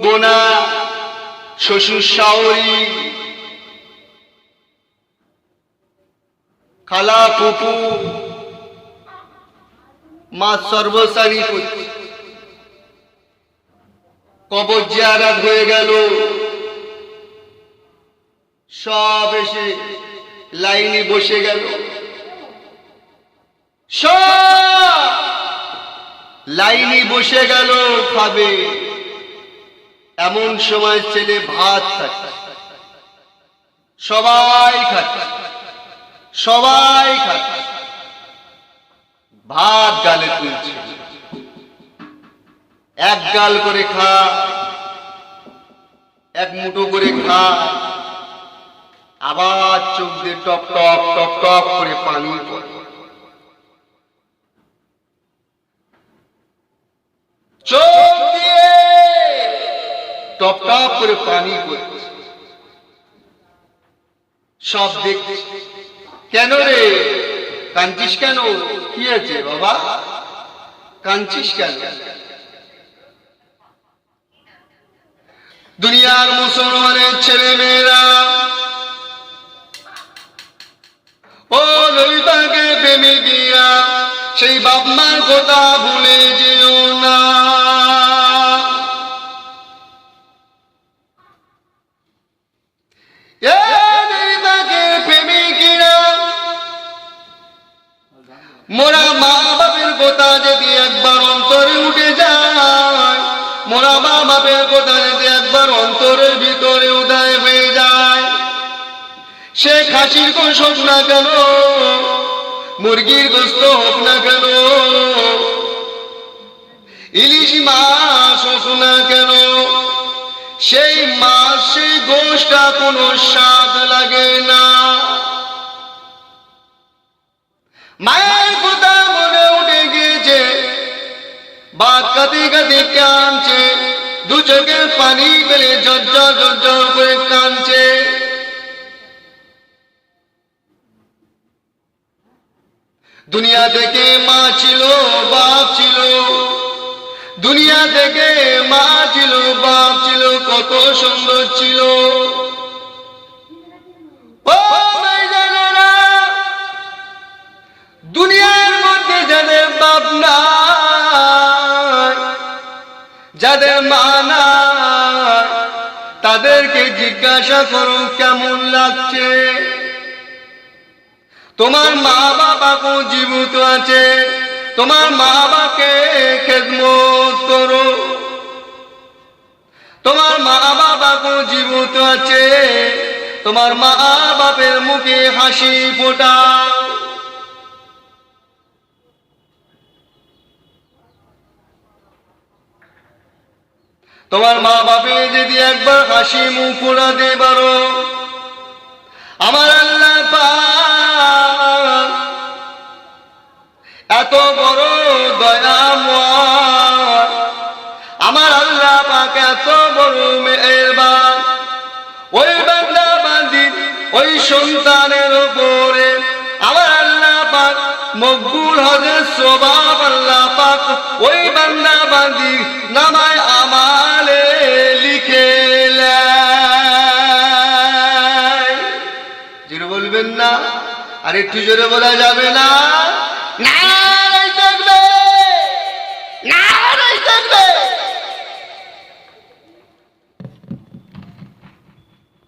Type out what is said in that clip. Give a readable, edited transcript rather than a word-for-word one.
বোনা, শ্বশুর শাশুড়ি, খালা ফুফু, মা সর্বসারী কবর জিয়ারত হয়ে গেল। সব এসে লাইনে বসে গেল, সব লাইনে বসে গেল খাবে। এমন সময় ছেলে ভাত খাচ্ছে, সবাই খাচ্ছে, সবাই খাচ্ছে, ভাত গালে তুলছে। এক গাল করে খা, এক মুঠো করে খা, আবার চোখ দিয়ে টপ টপ টপ টপ করে পানি পড়ে। চোখ দিয়ে টপ টপ করে পানি পড়ে। সব দেখছে। কেন রে কাঁদছিস কেন? কি আছে বাবা, কাঁদছিস কেন? দুনিয়ার মুসলমানের ছেলে মেয়েরা ও নবীকে প্রেমে দিয়া সেই বাপ মার কথা ভুলে যেও না। মোরা মা বাপের কথা যদি একবার অন্তরে উঠে যায়, মোরা মা বাপের কথা যদি একবার অন্তরের ভিতরে উদয় হয়ে যায়, সে খাসির গোশত হোক না কেন, মুরগির গোশত হোক না কেন, ইলিশ মাছ হোক না কেন, সেই মাছ সেই গোশতটা কোনো স্বাদ লাগে না। মায়ের কথা মনে উঠে গিয়েছে, বাদ কাঁদে কাঁদে কাঁদছে, দু চোখের পানি পেলে ঝরঝর ঝরঝর করে কাঁদছে। দুনিয়া থেকে মা ছিল বাপ ছিল, দুনিয়া থেকে মা ছিল বাপ ছিল, কত সুন্দর ছিল। দুনিয়ার মধ্যে যাদের বাপ নাই, যাদের মা নাই, তাদেরকে জিজ্ঞাসা করো কেমন লাগছে। তোমার মা বাবা কো জীবিত আছে, তোমার মা বাবাকে খেদমত করো। তোমার মা বাবা কো জীবিত আছে, তোমার মা বাপের মুখে হাসি ফোটাও। তোমার মা বাপে যদি একবার হাসি মুখ ফোটাতে পারো, আমার আল্লাহ পাক এত বড় দয়াময়, আমার আল্লাহ পাক এত বড় মেহেরবান, ওই বান্দা বান্দির ওই সন্তানের উপরে আমার আল্লাহ পাক মকবুল হজের সওয়াব আল্লাহ পাক ওই বান্দা বান্দির নামায় আমালে লিখে নেয়। জোরে বলবেন না? আর একটু জোরে বলা যাবে না?